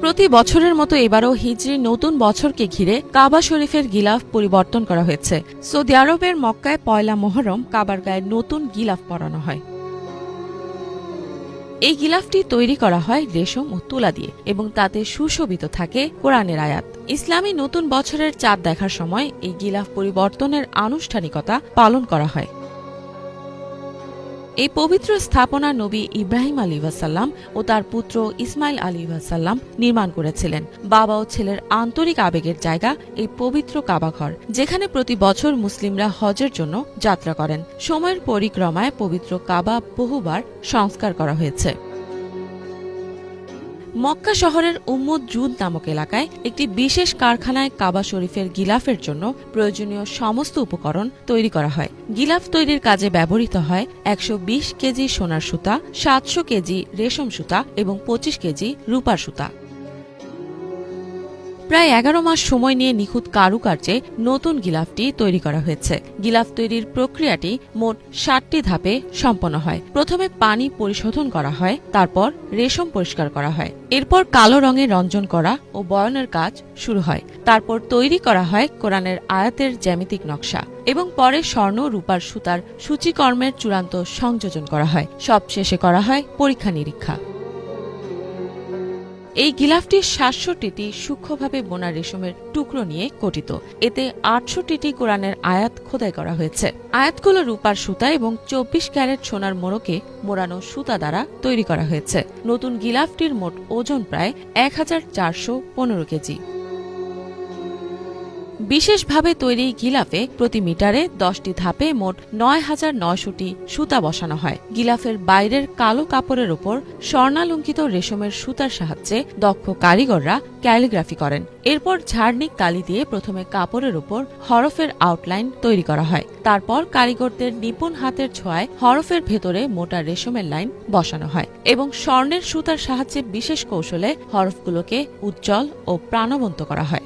প্রতি বছরের মতো এবারও হিজরি নতুন বছরকে ঘিরে কাবা শরীফের গিলাফ পরিবর্তন করা হয়েছে। সৌদি আরবের মক্কায় পয়লা মুহররম কাবার গায়ে নতুন গিলাফ পরানো হয়। এই গিলাফটি তৈরি করা হয় রেশম ও তুলা দিয়ে এবং তাতে সুশোভিত থাকে কোরআনের আয়াত। ইসলামী নতুন বছরের চাঁদ দেখার সময় এই গিলাফ পরিবর্তনের আনুষ্ঠানিকতা পালন করা হয়। এই পবিত্র স্থাপনা নবী ইব্রাহিম আলাইহিসসালাম ও তার পুত্র ইসমাইল আলাইহিসসালাম নির্মাণ করেছিলেন। বাবা ও ছেলের আন্তরিক আবেগের জায়গা এই পবিত্র কাবাঘর, যেখানে প্রতি বছর মুসলিমরা হজের জন্য যাত্রা করেন। সময়ের পরিক্রমায় পবিত্র কাবা বহুবার সংস্কার করা হয়েছে। মক্কা শহরের উম্মুদ জুদ নামক এলাকায় একটি বিশেষ কারখানায় কাবা শরীফের গিলাফের জন্য প্রয়োজনীয় সমস্ত উপকরণ তৈরি করা হয়। গিলাফ তৈরির কাজে ব্যবহৃত হয় ১২০ কেজি সোনার সুতা, ৭০০ কেজি রেশম সুতা এবং ২৫ কেজি রূপার সুতা। প্রায় ১১ মাস সময় নিয়ে নিখুঁত কারুকার্যে নতুন গিলাফটি তৈরি করা হয়েছে। গিলাফ তৈরির প্রক্রিয়াটি মোট ৭টি ধাপে সম্পন্ন হয়। প্রথমে পানি পরিশোধন করা হয়, তারপর রেশম পরিষ্কার করা হয়, এরপর কালো রঙে রঞ্জন করা ও বয়নের কাজ শুরু হয়। তারপর তৈরি করা হয় কোরআনের আয়াতের জ্যামিতিক নকশা এবং পরে স্বর্ণ রূপার সুতার সূচিকর্মের চূড়ান্ত সংযোজন করা হয়। সবশেষে করা হয় পরীক্ষা নিরীক্ষা। এই গিলাফটি ৬৭টি সূক্ষ্মভাবে বোনা রেশমের টুকরো নিয়ে গঠিত। এতে ৬৮টি কোরআনের আয়াত খোদাই করা হয়েছে। আয়াতগুলো রূপার সুতা এবং ২৪ ক্যারেট সোনার মোড়কে মোড়ানো সুতা দ্বারা তৈরি করা হয়েছে। নতুন গিলাফটির মোট ওজন প্রায় ১৪১৫ কেজি। বিশেষভাবে তৈরি গিলাফে প্রতি মিটারে ১০টি ধাপে মোট ৯,৯০০টি সুতা বসানো হয়। গিলাফের বাইরের কালো কাপড়ের ওপর স্বর্ণালঙ্কিত রেশমের সুতার সাহায্যে দক্ষ কারিগররা ক্যালিগ্রাফি করেন। এরপর ঝাড়নিক কালি দিয়ে প্রথমে কাপড়ের ওপর হরফের আউটলাইন তৈরি করা হয়। তারপর কারিগরদের নিপুণ হাতের ছোঁয়ায় হরফের ভেতরে মোটা রেশমের লাইন বসানো হয় এবং স্বর্ণের সুতার সাহায্যে বিশেষ কৌশলে হরফগুলোকে উজ্জ্বল ও প্রাণবন্ত করা হয়।